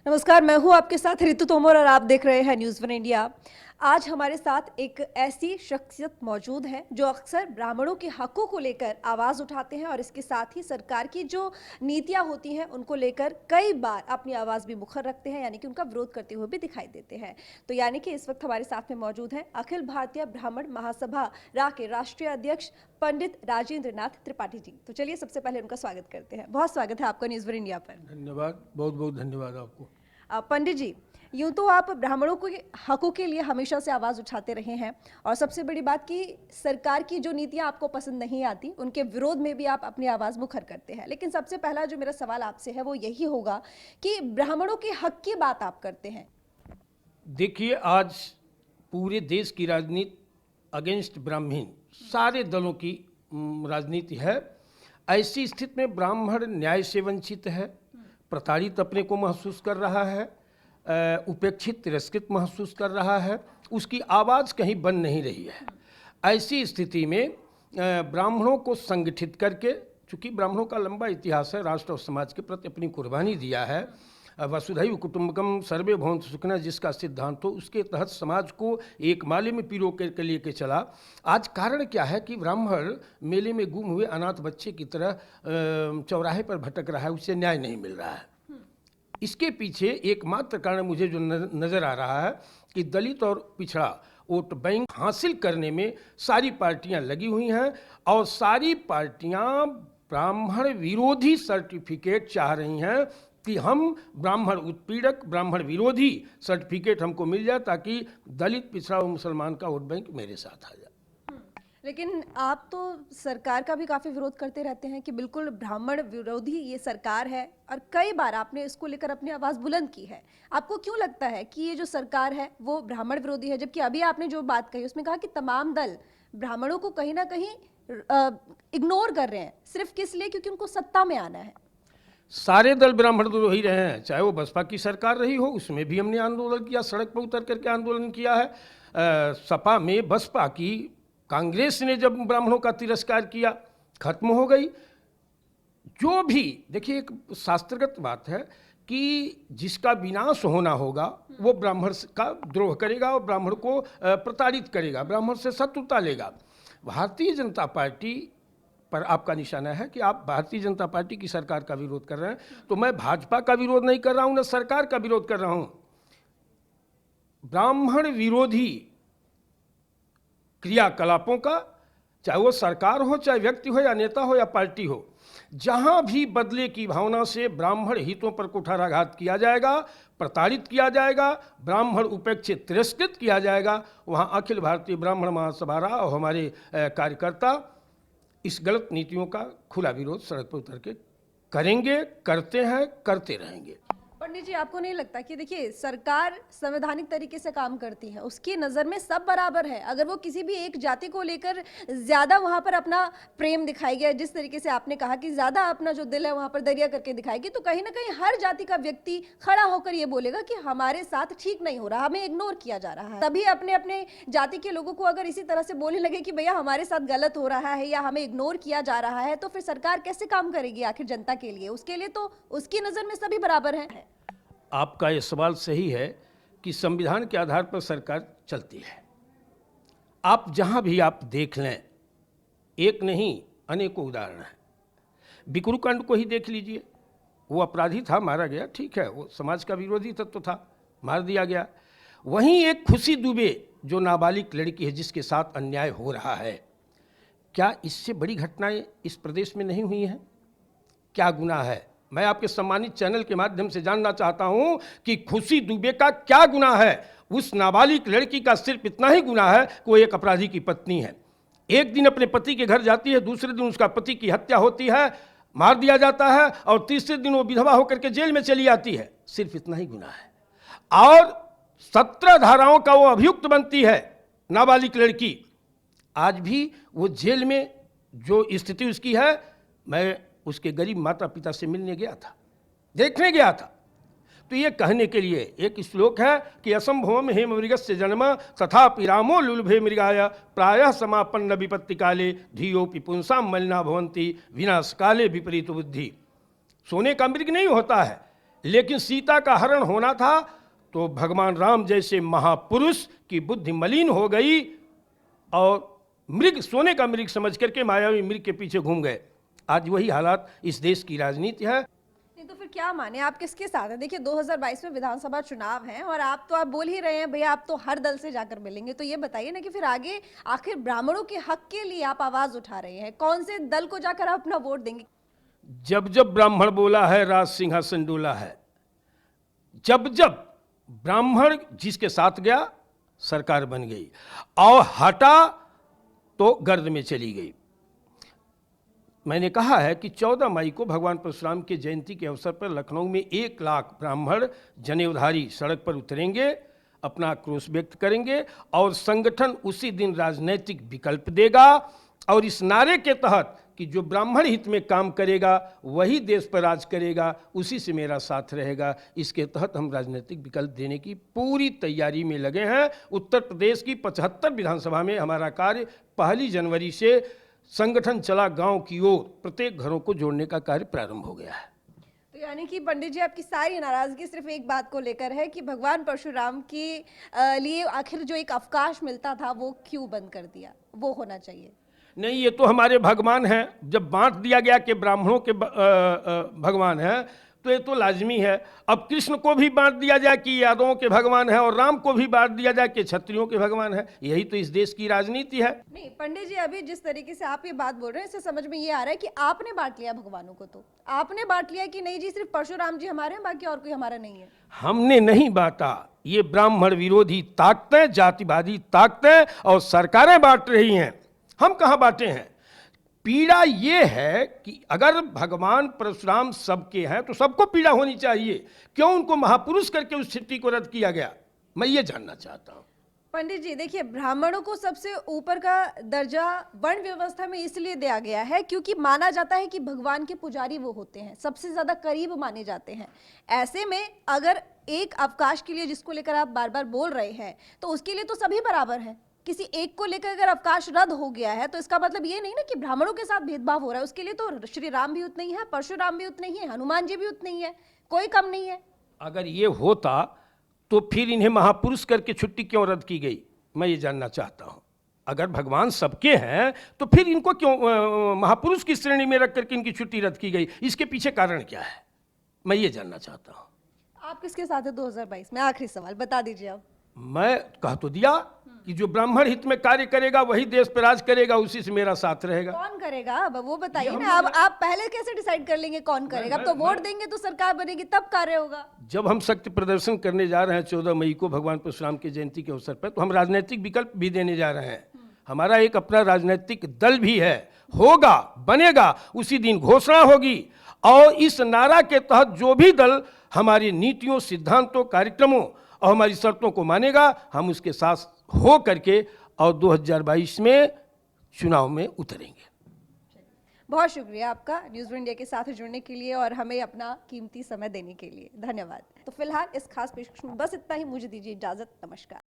नमस्कार, मैं हूं आपके साथ रितु तोमर और आप देख रहे हैं न्यूज़ वन इंडिया। आज हमारे साथ एक ऐसी शख्सियत मौजूद है जो अक्सर ब्राह्मणों के हकों को लेकर आवाज़ उठाते हैं और इसके साथ ही सरकार की जो नीतियां होती हैं उनको लेकर कई बार अपनी आवाज़ भी मुखर रखते हैं, यानी कि उनका विरोध करते हुए भी दिखाई देते हैं। तो यानी कि इस वक्त हमारे साथ में मौजूद हैं अखिल भारतीय ब्राह्मण महासभा रा के राष्ट्रीय अध्यक्ष पंडित राजेंद्र नाथ त्रिपाठी जी। तो चलिए सबसे पहले उनका स्वागत करते हैं। बहुत स्वागत है आपका न्यूज़ वन इंडिया पर। धन्यवाद, बहुत बहुत धन्यवाद आपको। पंडित जी, यूं तो आप ब्राह्मणों के हकों के लिए हमेशा से आवाज उठाते रहे हैं और सबसे बड़ी बात कि सरकार की जो नीतियां आपको पसंद नहीं आती उनके विरोध में भी आप अपनी आवाज मुखर करते हैं। लेकिन सबसे पहला जो मेरा सवाल आपसे है वो यही होगा कि ब्राह्मणों के हक की बात आप करते हैं। देखिए, आज पूरे देश की राजनीति अगेंस्ट ब्राह्मण, सारे दलों की राजनीति है। ऐसी स्थिति में ब्राह्मण न्याय से वंचित है, प्रताड़ित अपने को महसूस कर रहा है, उपेक्षित तिरस्कृत महसूस कर रहा है, उसकी आवाज़ कहीं बन नहीं रही है। ऐसी स्थिति में ब्राह्मणों को संगठित करके, चूँकि ब्राह्मणों का लंबा इतिहास है, राष्ट्र और समाज के प्रति अपनी कुर्बानी दिया है, वसुधैव कुटुंबकम सर्वे भवन्तु सुखिनः जिसका सिद्धांत हो, उसके तहत समाज को एक माले में पिरो करके लेके चला। आज कारण क्या है कि ब्राह्मण मेले में गुम हुए अनाथ बच्चे की तरह चौराहे पर भटक रहा है, उससे न्याय नहीं मिल रहा है। इसके पीछे एकमात्र कारण मुझे जो नज़र आ रहा है कि दलित और पिछड़ा वोट बैंक हासिल करने में सारी पार्टियां लगी हुई हैं और सारी पार्टियां ब्राह्मण विरोधी सर्टिफिकेट चाह रही हैं कि हम ब्राह्मण उत्पीड़क, ब्राह्मण विरोधी सर्टिफिकेट हमको मिल जाए ताकि दलित, पिछड़ा और मुसलमान का वोट बैंक मेरे साथ आ जाए। लेकिन आप तो सरकार का भी काफ़ी विरोध करते रहते हैं कि बिल्कुल ब्राह्मण विरोधी ये सरकार है और कई बार आपने इसको लेकर अपनी आवाज़ बुलंद की है। आपको क्यों लगता है कि ये जो सरकार है वो ब्राह्मण विरोधी है, जबकि अभी आपने जो बात कही उसमें कहा कि तमाम दल ब्राह्मणों को कहीं ना कहीं इग्नोर कर रहे हैं, सिर्फ किस लिए? क्योंकि उनको सत्ता में आना है। सारे दल ब्राह्मण तो ही रहे हैं, चाहे वो बसपा की सरकार रही हो, उसमें भी हमने आंदोलन किया, सड़क पर उतर करके आंदोलन किया है। सपा में बसपा की, कांग्रेस ने जब ब्राह्मणों का तिरस्कार किया, खत्म हो गई। जो भी देखिए, एक शास्त्रगत बात है कि जिसका विनाश होना होगा वो ब्राह्मण का द्रोह करेगा और ब्राह्मण को प्रताड़ित करेगा, ब्राह्मण से शत्रुता लेगा। भारतीय जनता पार्टी पर आपका निशाना है कि आप भारतीय जनता पार्टी की सरकार का विरोध कर रहे हैं, तो मैं भाजपा का विरोध नहीं कर रहा हूं, न सरकार का विरोध कर रहा हूं। ब्राह्मण विरोधी क्रियाकलापों का, चाहे वो सरकार हो, चाहे व्यक्ति हो, या नेता हो, या पार्टी हो, जहां भी बदले की भावना से ब्राह्मण हितों पर कुठाराघात किया जाएगा, प्रताड़ित किया जाएगा, ब्राह्मण उपेक्षित तिरस्कृत किया जाएगा, वहां अखिल भारतीय ब्राह्मण महासभा और हमारे कार्यकर्ता इस गलत नीतियों का खुला विरोध सड़क पर उतर के करेंगे, करते हैं, करते रहेंगे। पंडित जी, आपको नहीं लगता कि देखिए सरकार संवैधानिक तरीके से काम करती है, उसकी नज़र में सब बराबर है। अगर वो किसी भी एक जाति को लेकर ज़्यादा वहाँ पर अपना प्रेम दिखाएगी, जिस तरीके से आपने कहा कि ज़्यादा अपना जो दिल है वहाँ पर दरिया करके दिखाएगी, तो कहीं ना कहीं हर जाति का व्यक्ति खड़ा होकर ये बोलेगा कि हमारे साथ ठीक नहीं हो रहा, हमें इग्नोर किया जा रहा है। तभी अपने अपने जाति के लोगों को अगर इसी तरह से बोलने लगे कि भैया हमारे साथ गलत हो रहा है या हमें इग्नोर किया जा रहा है, तो फिर सरकार कैसे काम करेगी आखिर जनता के लिए? उसके लिए तो उसकी नज़र में सभी बराबर हैं। आपका ये सवाल सही है कि संविधान के आधार पर सरकार चलती है। आप जहां भी आप देख लें, एक नहीं अनेकों उदाहरण हैं। बिकरू कांड को ही देख लीजिए, वो अपराधी था, मारा गया, ठीक है, वो समाज का विरोधी तत्व था, मार दिया गया। वहीं एक खुशी दुबे जो नाबालिग लड़की है जिसके साथ अन्याय हो रहा है, क्या इससे बड़ी घटनाएं इस प्रदेश में नहीं हुई हैं? क्या गुनाह है? मैं आपके सम्मानित चैनल के माध्यम से जानना चाहता हूं कि खुशी दुबे का क्या गुनाह है? उस नाबालिग लड़की का सिर्फ इतना ही गुनाह है कि वो एक अपराधी की पत्नी है। एक दिन अपने पति के घर जाती है, दूसरे दिन उसका पति की हत्या होती है, मार दिया जाता है, और तीसरे दिन वो विधवा होकर के जेल में चली आती है। सिर्फ इतना ही गुनाह है और 17 धाराओं का वो अभियुक्त बनती है नाबालिग लड़की। आज भी वो जेल में जो स्थिति उसकी है, मैं उसके गरीब माता पिता से मिलने गया था, देखने गया था। तो ये कहने के लिए एक श्लोक है कि असंभवम हेम मृगस्य जन्म तथापि रामो लुलभे मृगाय प्रायः समापन्न विपत्ति काले धियोपि पुंसाम मलिना भवंती विनाश काले विपरीत बुद्धि। सोने का मृग नहीं होता है, लेकिन सीता का हरण होना था तो भगवान राम जैसे महापुरुष की बुद्धि मलिन हो गई और मृग, सोने का मृग समझ करके मायावी मृग के पीछे घूम गए। आज वही हालात इस देश की राजनीति है। नहीं तो फिर क्या माने, आप किसके साथ हैं? देखिए 2022 में विधानसभा चुनाव हैं और आप बोल ही रहे हैं भैया आप तो हर दल से जाकर मिलेंगे, तो ये बताइए ना कि फिर आगे आखिर ब्राह्मणों के हक के लिए आप आवाज उठा रहे हैं, कौन से दल को जाकर आप अपना वोट देंगे? जब जब ब्राह्मण बोला है राज सिंहासन डोला है, जब जब ब्राह्मण जिसके साथ गया सरकार बन गई और हटा तो गर्द में चली गई। मैंने कहा है कि 14 मई को भगवान परशुराम के जयंती के अवसर पर लखनऊ में 1 लाख ब्राह्मण जनेऊधारी सड़क पर उतरेंगे, अपना आक्रोश व्यक्त करेंगे और संगठन उसी दिन राजनैतिक विकल्प देगा और इस नारे के तहत कि जो ब्राह्मण हित में काम करेगा वही देश पर राज करेगा, उसी से मेरा साथ रहेगा, इसके तहत हम राजनीतिक विकल्प देने की पूरी तैयारी में लगे हैं। उत्तर प्रदेश की 75 विधानसभा में हमारा कार्य 1 जनवरी से संगठन चला गांव की ओर प्रत्येक घरों को जोड़ने का कार्य प्रारंभ हो गया है। तो यानी कि पंडित जी आपकी सारी नाराजगी सिर्फ एक बात को लेकर है कि भगवान परशुराम के लिए आखिर जो एक अवकाश मिलता था वो क्यों बंद कर दिया, वो होना चाहिए। नहीं, ये तो हमारे भगवान हैं। जब बांट दिया गया कि ब्राह्मणों के भगवान हैं तो ये तो लाजमी है। अब कृष्ण को भी बांट दिया जाए कि यादवों के भगवान है और राम को भी बांट दिया जाए कि क्षत्रियों के भगवान है। यही तो इस देश की राजनीति है। नहीं पंडित जी, अभी जिस तरीके से आप ये बात बोल रहे हैं इससे समझ में ये आ रहा है कि आपने बांट लिया भगवानों को, तो आपने बांट लिया कि नहीं जी सिर्फ परशुराम जी हमारे हैं बाकी और कोई हमारा नहीं है। हमने नहीं बांटा, ये ब्राह्मण विरोधी ताकतें, जातिवादी ताकतें और सरकारें बांट रही हैं। हम कहाँ बांटे हैं? पीड़ा ये है कि अगर भगवान परशुराम सबके हैं तो सबको पीड़ा होनी चाहिए। क्यों उनको महापुरुष करके उस चिट्ठी को रद्द किया गया, मैं ये जानना चाहता हूँ। पंडित जी देखिए, ब्राह्मणों को सबसे ऊपर का दर्जा वर्ण व्यवस्था में इसलिए दिया गया है क्योंकि माना जाता है कि भगवान के पुजारी वो होते हैं, सबसे ज्यादा करीब माने जाते हैं। ऐसे में अगर एक अवकाश के लिए जिसको लेकर आप बार बार बोल रहे हैं तो उसके लिए तो सभी बराबर हैं। किसी एक को लेकर अगर अवकाश रद्द हो गया है तो इसका मतलब ये नहीं ना कि ब्राह्मणों के साथ भेदभाव हो रहा है। उसके लिए तो श्री राम भी उतने ही है, परशुराम भी उतने ही है, हनुमान जी भी उतने ही है, कोई कम नहीं है। अगर ये होता तो फिर इन्हें महापुरुष करके छुट्टी क्यों रद्द की गई, मैं ये जानना चाहता हूँ। अगर भगवान सबके हैं तो फिर इनको क्यों महापुरुष की श्रेणी में रख करके इनकी छुट्टी रद्द की गई, इसके पीछे कारण क्या है, मैं ये जानना चाहता हूँ। आप किसके साथ है 2022 में? आखिरी सवाल बता दीजिए। अब मैं कह तो दिया कि जो ब्राह्मण हित में कार्य करेगा वही देश पर राज करेगा, उसी से मेरा साथ रहेगा। कौन करेगा अब वो बताइए ना। अब आप पहले कैसे डिसाइड कर लेंगे कौन करेगा? अब तो वोट देंगे तो सरकार बनेगी तब कार्य होगा। जब हम शक्ति प्रदर्शन करने जा रहे हैं 14 मई को भगवान परशुराम की जयंती के अवसर पर, तो हम राजनीतिक विकल्प भी देने जा रहे हैं। हमारा एक अपना राजनीतिक दल भी है, होगा, बनेगा, उसी दिन घोषणा होगी और इस नारा के तहत जो भी दल हमारी नीतियों, सिद्धांतों, कार्यक्रमों और हमारी शर्तों को मानेगा, हम उसके साथ हो करके और 2022 में चुनाव में उतरेंगे। बहुत शुक्रिया आपका न्यूज़ इंडिया के साथ जुड़ने के लिए और हमें अपना कीमती समय देने के लिए। धन्यवाद। तो फिलहाल इस खास पेशकश में बस इतना ही। मुझे दीजिए इजाजत। नमस्कार।